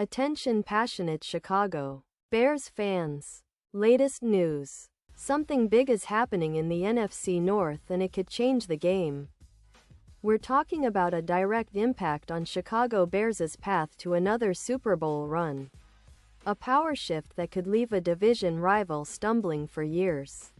Attention passionate Chicago Bears fans. Latest news. Something big is happening in the NFC North and it could change the game. We're talking about a direct impact on Chicago Bears' path to another Super Bowl run. A power shift that could leave a division rival stumbling for years.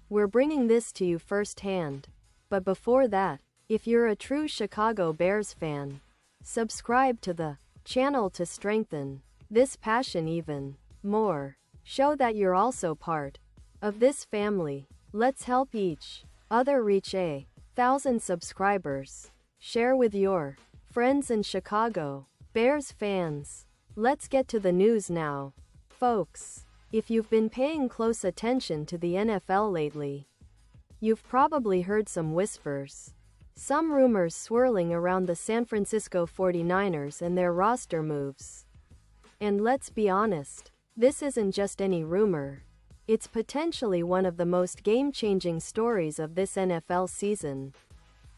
We're bringing this to you firsthand. But before that, if you're a true Chicago Bears fan, subscribe to the channel to strengthen this passion even more. Show that you're also part of this family. Let's help each other reach 1,000 subscribers. Share with your friends and Chicago Bears fans. Let's get to the news now. Folks, if you've been paying close attention to the NFL lately, you've probably heard some whispers. Some rumors swirling around the San Francisco 49ers and their roster moves. And let's be honest, this isn't just any rumor. It's potentially one of the most game-changing stories of this NFL season.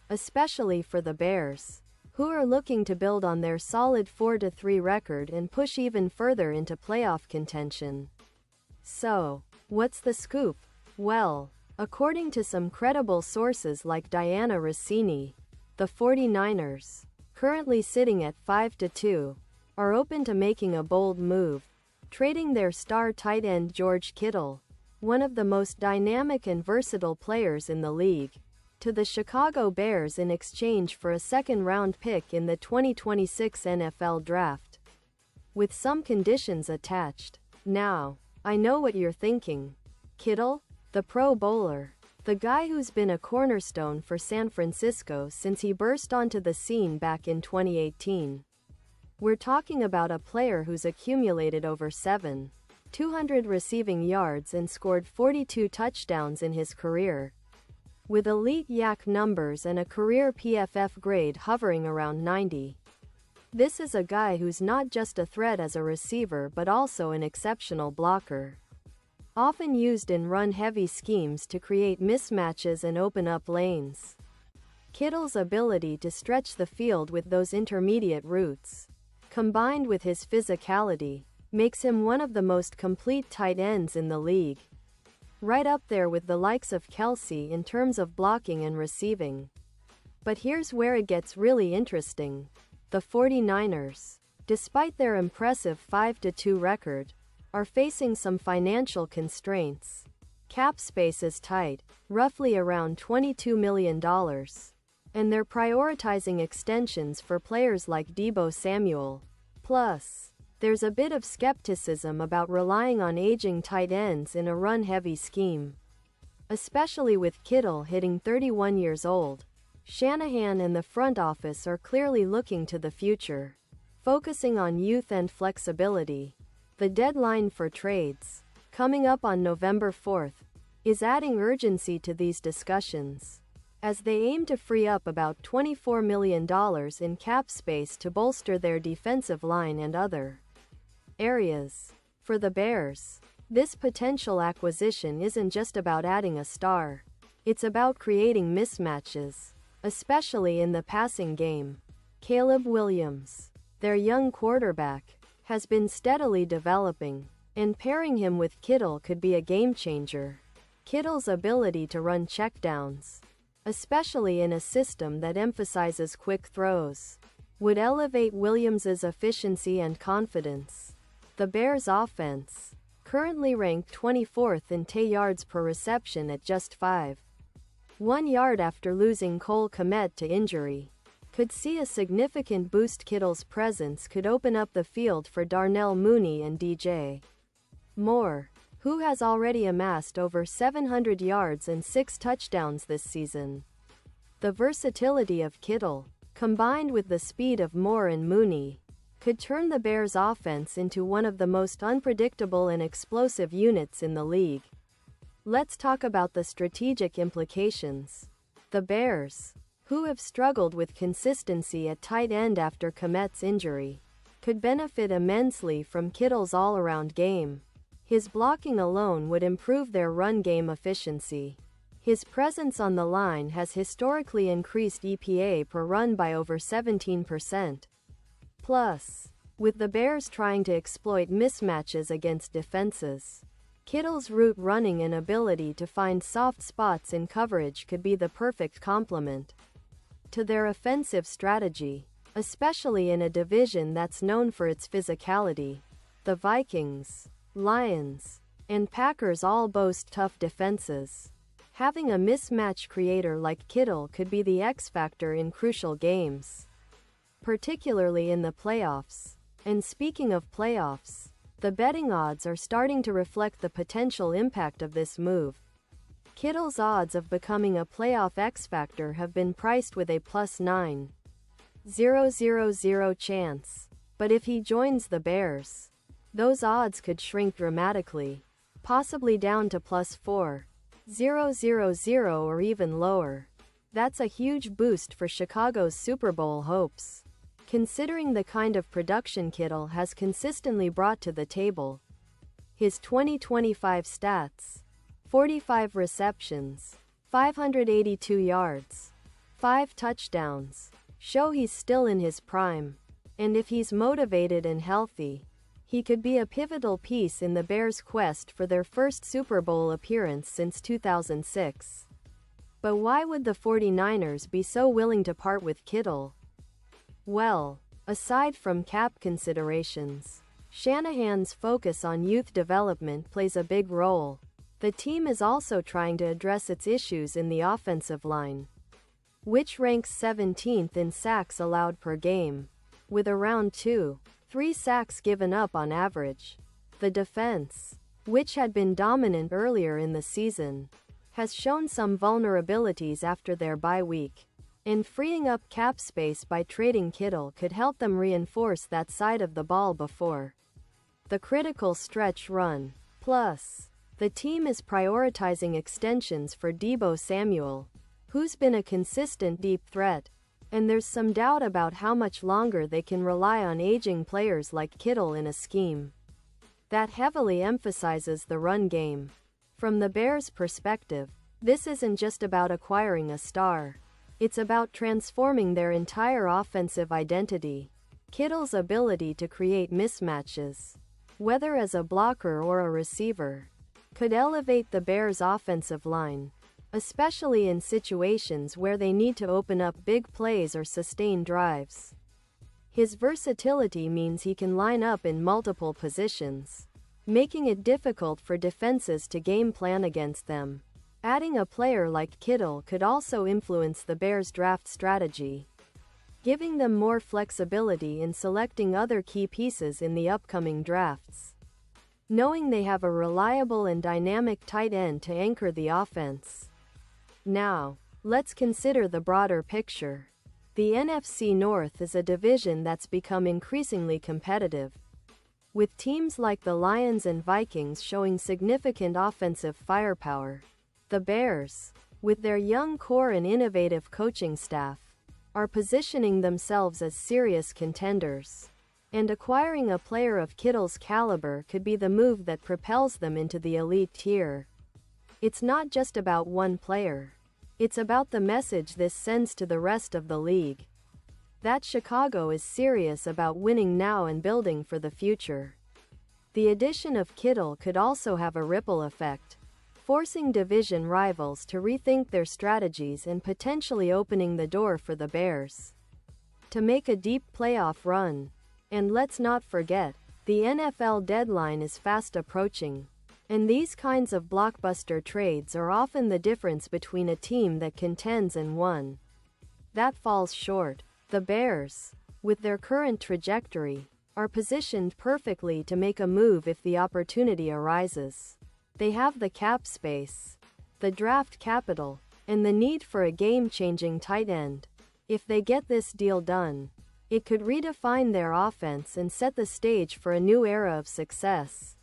Especially for the Bears, who are looking to build on their solid 4-3 record and push even further into playoff contention. So, what's the scoop? Well, according to some credible sources like Diana Rossini, the 49ers, currently sitting at 5-2, are open to making a bold move, trading their star tight end George Kittle, one of the most dynamic and versatile players in the league, to the Chicago Bears in exchange for a second-round pick in the 2026 NFL Draft. With some conditions attached. Now, I know what you're thinking. Kittle? The Pro Bowler, the guy who's been a cornerstone for San Francisco since he burst onto the scene back in 2018. We're talking about a player who's accumulated over 7,200 receiving yards and scored 42 touchdowns in his career, with elite YAC numbers and a career PFF grade hovering around 90. This is a guy who's not just a threat as a receiver but also an exceptional blocker. Often used in run-heavy schemes to create mismatches and open up lanes. Kittle's ability to stretch the field with those intermediate routes, combined with his physicality, makes him one of the most complete tight ends in the league. Right up there with the likes of Kelsey in terms of blocking and receiving. But here's where it gets really interesting. The 49ers, despite their impressive 5-2 record, are facing some financial constraints. Cap space is tight, roughly around $22 million, and they're prioritizing extensions for players like Deebo Samuel. Plus, there's a bit of skepticism about relying on aging tight ends in a run-heavy scheme. Especially with Kittle hitting 31 years old, Shanahan and the front office are clearly looking to the future, focusing on youth and flexibility. The deadline for trades, coming up on November 4th, is adding urgency to these discussions, as they aim to free up about $24 million in cap space to bolster their defensive line and other areas. For the Bears, this potential acquisition isn't just about adding a star. It's about creating mismatches, especially in the passing game. Caleb Williams, their young quarterback, has been steadily developing, and pairing him with Kittle could be a game-changer. Kittle's ability to run checkdowns, especially in a system that emphasizes quick throws, would elevate Williams's efficiency and confidence. The Bears' offense, currently ranked 24th in yards per reception at just 5.1 yards after losing Cole Kmet to injury, could see a significant boost. Kittle's presence could open up the field for Darnell Mooney and DJ Moore, who has already amassed over 700 yards and 6 touchdowns this season. The versatility of Kittle, combined with the speed of Moore and Mooney, could turn the Bears' offense into one of the most unpredictable and explosive units in the league. Let's talk about the strategic implications. The Bears, who have struggled with consistency at tight end after Kmet's injury, could benefit immensely from Kittle's all-around game. His blocking alone would improve their run game efficiency. His presence on the line has historically increased EPA per run by over 17%. Plus, with the Bears trying to exploit mismatches against defenses. Kittle's route running and ability to find soft spots in coverage could be the perfect complement to their offensive strategy, especially in a division that's known for its physicality. The Vikings, Lions, and Packers all boast tough defenses. Having a mismatch creator like Kittle could be the X factor in crucial games, particularly in the playoffs. And speaking of playoffs, the betting odds are starting to reflect the potential impact of this move. Kittle's odds of becoming a playoff X factor have been priced with a plus 9,000 chance. But if he joins the Bears, those odds could shrink dramatically, possibly down to plus 4,000 or even lower. That's a huge boost for Chicago's Super Bowl hopes, considering the kind of production Kittle has consistently brought to the table. His 2025 stats: 45 receptions, 582 yards, 5 touchdowns, show he's still in his prime. And if he's motivated and healthy, he could be a pivotal piece in the Bears' quest for their first Super Bowl appearance since 2006. But why would the 49ers be so willing to part with Kittle? Well, aside from cap considerations, Shanahan's focus on youth development plays a big role. The team is also trying to address its issues in the offensive line, which ranks 17th in sacks allowed per game, with around 2-3 sacks given up on average. The defense, which had been dominant earlier in the season, has shown some vulnerabilities after their bye week, and freeing up cap space by trading Kittle could help them reinforce that side of the ball before the critical stretch run. Plus, the team is prioritizing extensions for Deebo Samuel, who's been a consistent deep threat, and there's some doubt about how much longer they can rely on aging players like Kittle in a scheme that heavily emphasizes the run game. From the Bears' perspective, this isn't just about acquiring a star. It's about transforming their entire offensive identity. Kittle's ability to create mismatches, whether as a blocker or a receiver, could elevate the Bears' offensive line, especially in situations where they need to open up big plays or sustain drives. His versatility means he can line up in multiple positions, making it difficult for defenses to game plan against them. Adding a player like Kittle could also influence the Bears' draft strategy, giving them more flexibility in selecting other key pieces in the upcoming drafts, knowing they have a reliable and dynamic tight end to anchor the offense. Now, let's consider the broader picture. The NFC North is a division that's become increasingly competitive, with teams like the Lions and Vikings showing significant offensive firepower. The Bears, with their young core and innovative coaching staff, are positioning themselves as serious contenders, and acquiring a player of Kittle's caliber could be the move that propels them into the elite tier. It's not just about one player. It's about the message this sends to the rest of the league, that Chicago is serious about winning now and building for the future. The addition of Kittle could also have a ripple effect, forcing division rivals to rethink their strategies and potentially opening the door for the Bears to make a deep playoff run. And let's not forget, the NFL deadline is fast approaching, and these kinds of blockbuster trades are often the difference between a team that contends and one that falls short. The Bears, with their current trajectory, are positioned perfectly to make a move if the opportunity arises. They have the cap space, the draft capital, and the need for a game-changing tight end. If they get this deal done, it could redefine their offense and set the stage for a new era of success.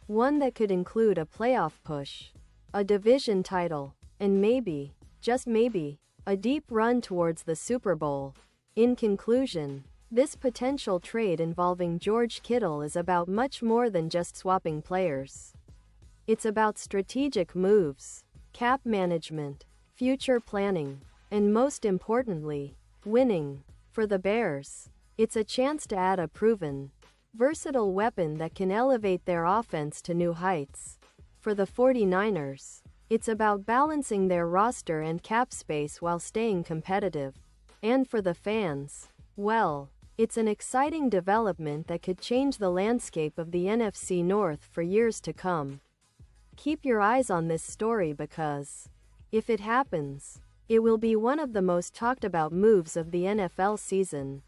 One that could include a playoff push, a division title, and maybe, just maybe, a deep run towards the Super Bowl. In conclusion, this potential trade involving George Kittle is about much more than just swapping players. It's about strategic moves, cap management, future planning, and most importantly, winning. For the Bears, It's a chance to add a proven, versatile weapon that can elevate their offense to new heights. For the 49ers, it's about balancing their roster and cap space while staying competitive. And for the fans, well, it's an exciting development that could change the landscape of the NFC North for years to come. Keep your eyes on this story because, if it happens, it will be one of the most talked about moves of the NFL season.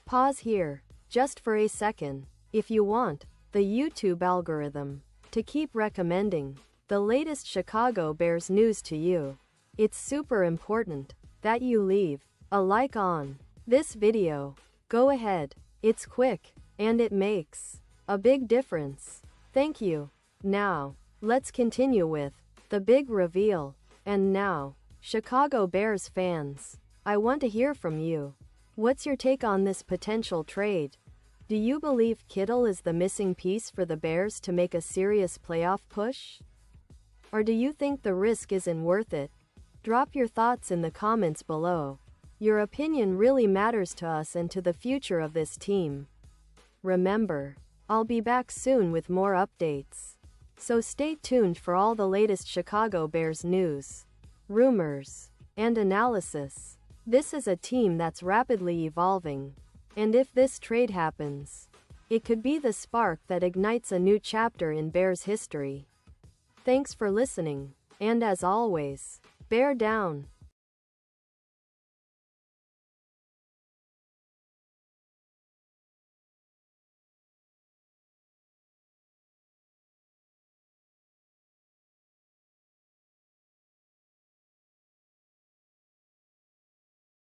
Pause here, just for a second, if you want the YouTube algorithm to keep recommending the latest Chicago Bears news to you. It's super important that you leave a like on this video. Go ahead, it's quick, and it makes a big difference. Thank you. Now, let's continue with the big reveal. And now, Chicago Bears fans, I want to hear from you. What's your take on this potential trade? Do you believe Kittle is the missing piece for the Bears to make a serious playoff push? Or do you think the risk isn't worth it? Drop your thoughts in the comments below. Your opinion really matters to us and to the future of this team. Remember, I'll be back soon with more updates. So stay tuned for all the latest Chicago Bears news, rumors, and analysis. This is a team that's rapidly evolving. And if this trade happens, it could be the spark that ignites a new chapter in Bears history. Thanks for listening. And as always, bear down.